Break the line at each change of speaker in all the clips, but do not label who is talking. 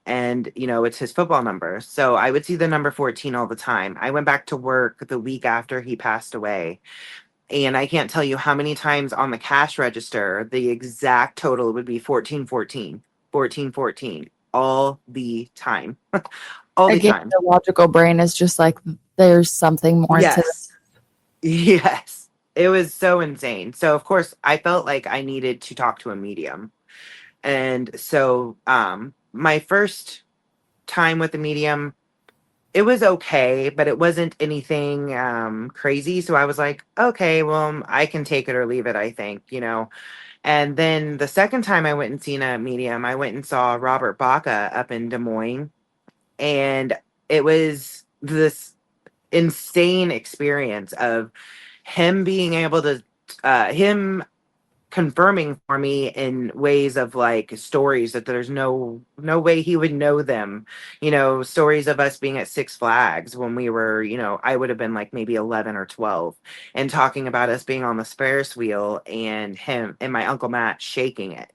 and it's his football number. So I would see the number 14 all the time. I went back to work the week after he passed away, and I can't tell you how many times on the cash register the exact total would be 1414, 1414 all the time. All the
Again,
time.
the logical brain is just like, there's something more to this.
Yes. Yes. It was so insane. So of course I felt like I needed to talk to a medium. And so my first time with the medium, it was okay, but it wasn't anything crazy. So I was like, okay, well, I can take it or leave it, I think. And then the second time I went and seen a medium, I went and saw Robert Baca up in Des Moines. And it was this insane experience of him being able to, him confirming for me in ways of like stories that there's no way he would know them. Stories of us being at Six Flags when we were, I would have been like maybe 11 or 12, and talking about us being on the Ferris wheel and him and my Uncle Matt shaking it.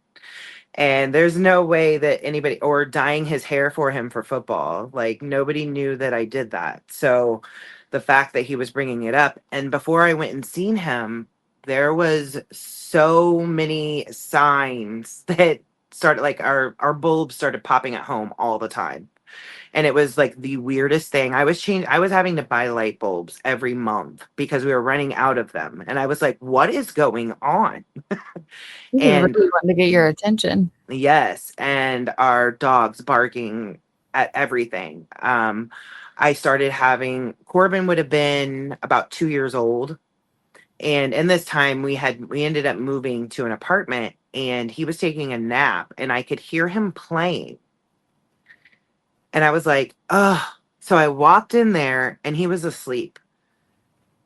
And there's no way that anybody, or dyeing his hair for him for football, like nobody knew that I did that. So the fact that he was bringing it up, and before I went and seen him, there was so many signs that started, like our bulbs started popping at home all the time. And it was like the weirdest thing. I was having to buy light bulbs every month because we were running out of them. And I was like, what is going on?
He
And
really wanted to get your attention.
yes, and our dogs barking at everything. I started having Corbin would have been about 2 years old, and in this time we ended up moving to an apartment, and he was taking a nap, and I could hear him playing, and I was like, "Ugh!" So I walked in there, and he was asleep.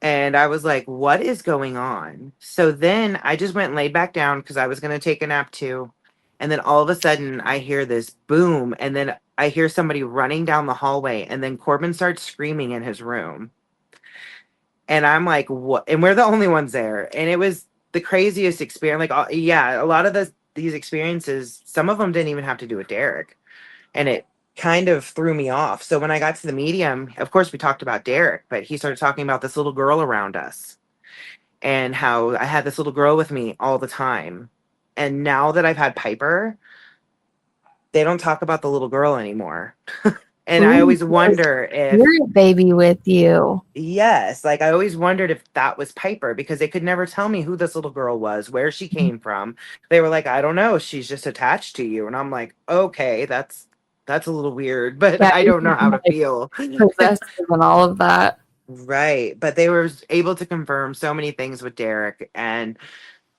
And I was like, what is going on? So then I just went and laid back down because I was going to take a nap too. And then all of a sudden I hear this boom. And then I hear somebody running down the hallway. And then Corbin starts screaming in his room. And I'm like, what? And we're the only ones there. And it was the craziest experience. Like, yeah, a lot of these experiences, some of them didn't even have to do with Derek. And it kind of threw me off. So when I got to the medium, of course, we talked about Derek, but he started talking about this little girl around us and how I had this little girl with me all the time. And now that I've had Piper, they don't talk about the little girl anymore. And I
Ooh,
always wonder if,
spirit baby with you.
yes, like I always wondered if that was Piper because they could never tell me who this little girl was, where she came from. They were like, I don't know, she's just attached to you. And I'm like, okay, that's a little weird, but
Yeah,
I
you
don't know how
can,
to
like,
feel.
possessive and all of that.
Right. But they were able to confirm so many things with Derek. And,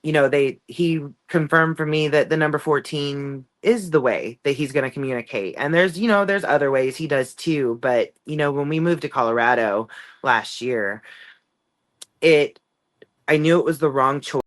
he confirmed for me that the number 14 is the way that he's going to communicate. And there's other ways he does too. But, when we moved to Colorado last year, I knew it was the wrong choice.